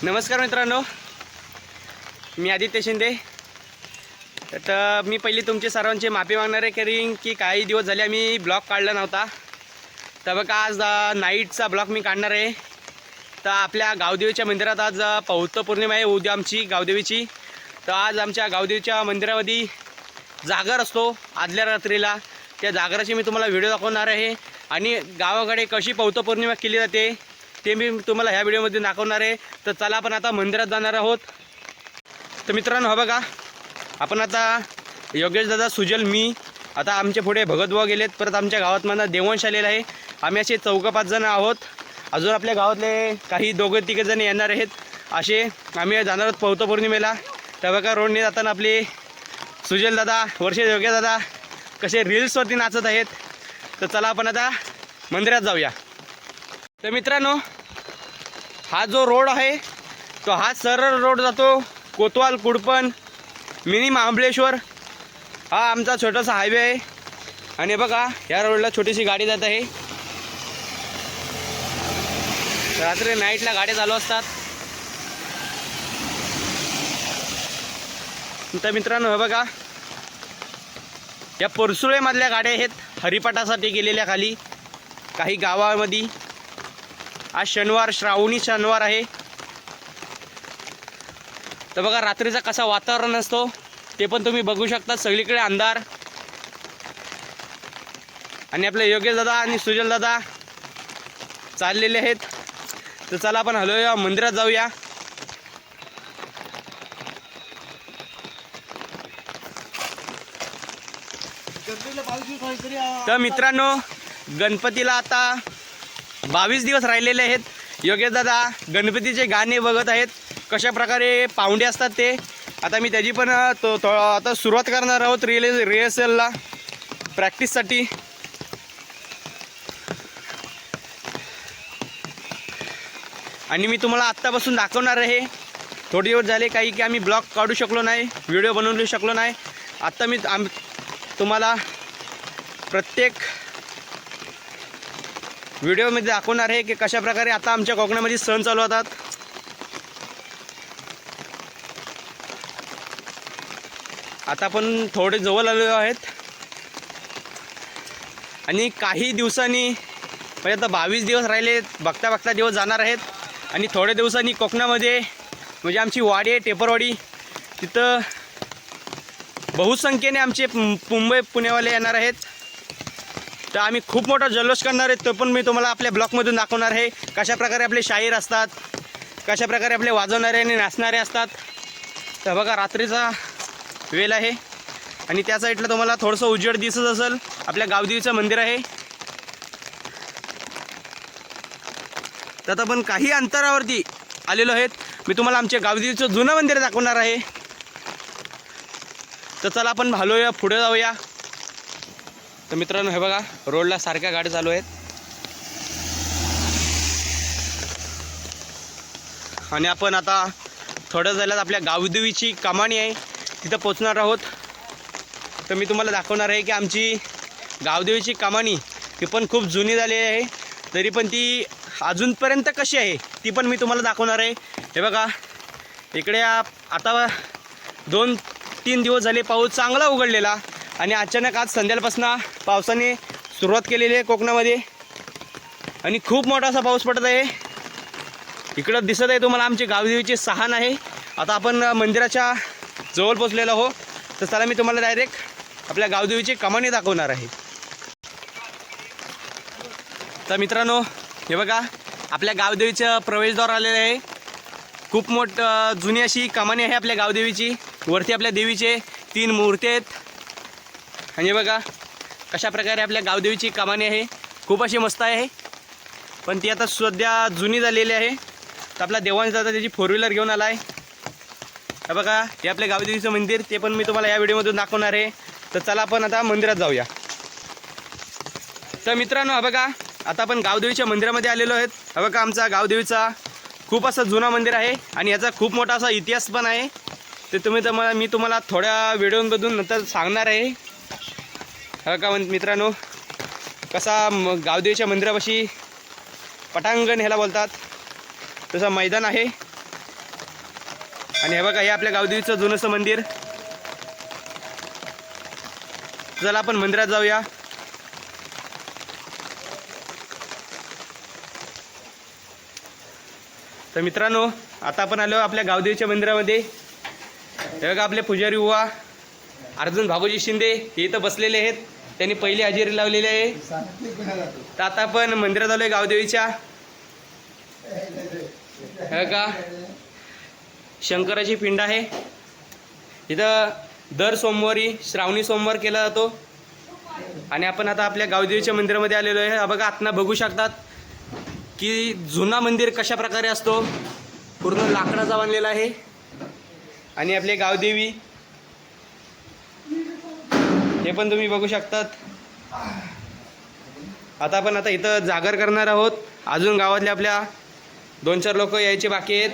नमस्कार मित्रांनो, मी आदित्य शिंदे. तर मी पहिली तुमचे सर्वांचे माफी मागणार आहे कारण की काही दिवस झाले आम्ही ब्लॉग काढला नव्हता. तर बघा आज नाईटचा ब्लॉग मी काढणार आहे. तर आपल्या गावदेवीच्या मंदिरात आज पौत्र पौर्णिमा आहे, उद्या आमची गावदेवीची. तर आज आमच्या गावदेवीच्या मंदिरामध्ये जागर असतो आदल्या रात्रीला. त्या जागराची मी तुम्हाला व्हिडिओ दाखवणार आहे आणि गावाकडे कशी पौत्र पौर्णिमा केली जाते ते मी तुम्हाला ह्या व्हिडिओमध्ये दाखवणार आहे. तर चला आपण आता मंदिरात जाणार आहोत. तर मित्रांनो, हा बघा आपण आता योगेश दादा, सुजल, मी आता आमच्या पुढे भगतभाऊ गेलेत. परत आमच्या गावात मला देवंश आलेला आहे. आम्ही असे 4-5 जण आहोत. अजून आपल्या गावातले काही 2-3 जण येणार आहेत. असे आम्ही जाणार आहोत पौत्र पौर्णिमेला. तर बघा रोडने जाताना आपले सुजल दादा, वर्षे योगेश दादा कसे रील्सवरती नाचत आहेत. तर चला आपण आता मंदिरात जाऊया. तर मित्रांनो, हा जो रोड आहे तो हा सरळ रोड जातो कोतवाल, कुडपण, मिनी महाबळेश्वर. हा आमचा छोटासा हायवे आहे. आणि बघा या रोडला छोटीशी गाडी जात आहे. रात्री नाईटला गाड्या चालू असतात. तर मित्रांनो, हे बघा या परसुळेमधल्या गाड्या आहेत हरिपाठासाठी गेलेल्या खाली काही गावामध्ये. आज शनिवार, श्रावणी शनिवार आहे. तर बघा रात्रीचा कसा वातावरण असतो ते पण तुम्ही बघू शकता. सगळीकडे अंधार. आणि आपले योगेश दादा आणि सुजल दादा चाललेले आहेत. तर चला आपण हलूया, मंदिरात जाऊया. तर मित्रांनो, गणपतीला आता 22 दिवस राहिलेले आहेत. योगेश दादा गणपतीचे गाणे बघत आहेत, कशा प्रकारे पाहुणे असतात ते. आता मी त्याची पण आता सुरुवात करणार आहोत रिहर्सलला, प्रॅक्टिससाठी. आणि मी तुम्हाला आत्तापासून दाखवणार आहे. थोडे दिवस झाले काही की आम्ही ब्लॉग काढू शकलो नाही, व्हिडिओ बनवू शकलो नाही. आत्ता मी तुम्हाला प्रत्येक व्हिडिओमध्ये दाखवणार आहे की कशा प्रकारे आता आमच्या कोकणामध्ये सण चालू होतात. आता आपण थोडे जवळ आलेलो आहेत आणि काही दिवसांनी म्हणजे आता 22 दिवस राहिले, बघता बघता दिवस जाणार आहेत. आणि थोड्या दिवसांनी कोकणामध्ये म्हणजे आमची वाडी आहे टेपरवाडी, तिथं बहुसंख्येने आमचे मुंबई पुणेवाले येणार आहेत. तर आम्ही खूप मोठा जल्लोष करणार आहे. तो पण मी तुम्हाला आपल्या ब्लॉगमधून दाखवणार आहे. कशा प्रकारे आपले शाहीर असतात, कशा प्रकारे आपले वाजवणारे आणि नाचणारे असतात. तर बघा रात्रीचा वेळ आहे आणि त्या साईडला तुम्हाला थोडंसं उजेड दिसत असेल. आपल्या गावदेवीचं मंदिर आहे. तर आता आपण काही अंतरावरती आलेलो आहेत. मी तुम्हाला आमच्या गावदेवीचं जुनं मंदिर दाखवणार आहे. तर चला आपण हलूया, पुढे जाऊया. तर मित्रांनो, हे बघा रोडला सारख्या गाड्या चालू आहेत. आणि आपण आता थोड्या झाल्यात आपल्या गावदेवीची कमानी आहे तिथं पोचणार आहोत. तर मी तुम्हाला दाखवणार आहे की आमची गावदेवीची कमानी ती पण खूप जुनी झालेली आहे, तरी पण ती अजूनपर्यंत कशी आहे ती पण मी तुम्हाला दाखवणार आहे. हे बघा इकडे आता 2-3 दिवस झाले पाऊस चांगला उघडलेला आणि अचानक आज संध्याकाळपासून पावसाने सुरुवात केलेली आहे कोकणामध्ये. आणि खूप मोठा असा पाऊस पडत आहे. इकडं दिसत आहे तुम्हाला आमची गावदेवीची सहान आहे. आता आपण मंदिराच्या जवळ पोचलेलो आहो. तर चला मी तुम्हाला डायरेक्ट आपल्या गावदेवीची कमानी दाखवणार आहे. तर मित्रांनो, हे बघा आपल्या गावदेवीचं प्रवेशद्वार आलेलं आहे. खूप जुनी अशी कमानी आहे आपल्या गावदेवीची. वरती आपल्या देवीचे 3 मूर्ती आहेत. आणि बघा कशा प्रकारे आपल्या गावदेवीची कमानी आहे. खूप अशी मस्त आहे, पण ती आता सध्या जुनी झालेली आहे. तर आपला देवांश दादा त्याची 4 व्हीलर घेऊन आला आहे. हे बघा हे आपल्या गावदेवीचं मंदिर, ते पण मी तुम्हाला या व्हिडिओमधून दाखवणार आहे. तर चला आपण आता मंदिरात जाऊया. तर मित्रांनो, हा बघा आता आपण गावदेवीच्या मंदिरामध्ये आलेलो आहेत. हा बघा आमचा गावदेवीचा खूप असा जुना मंदिर आहे आणि याचा खूप मोठा असा इतिहास पण आहे. ते मी तुम्हाला थोड्या व्हिडिओमधून नंतर सांगणार आहे. हा का मित्रांनो, कसा गावदेवीच्या मंदिरापाशी पटांगण ह्याला बोलतात, तसं मैदान आहे आणि हे बघा हे आपल्या गावदेवीचं जुनंसं मंदिर. चला आपण मंदिरात जाऊया. तर मित्रांनो आता आपण आलो आपल्या गावदेवीच्या मंदिरामध्ये. हे बघा आपले पुजारी बुवा अर्जुन भागोजी शिंदे हे इथं बसलेले आहेत. त्यांनी पहिली हजेरी लावलेली आहे. तर आता आपण मंदिरात आलोय गावदेवीच्या. हे बघा शंकराची पिंड आहे. इथं दर सोमवारी श्रावणी सोमवार केला जातो. आणि आपण आता आपल्या गावदेवीच्या मंदिरामध्ये आलेलो आहे. बघा आतना बघू शकतात की जुना मंदिर कशा प्रकारे असतो. पूर्ण लाकडाचा बांधलेला आहे. आणि आपले गावदेवी हे पण तुम्ही बघू शकतात. आता आपण इथं जागर करणार आहोत. अजून गावातले आपल्या 2-4 लोक यायचे बाकी आहेत.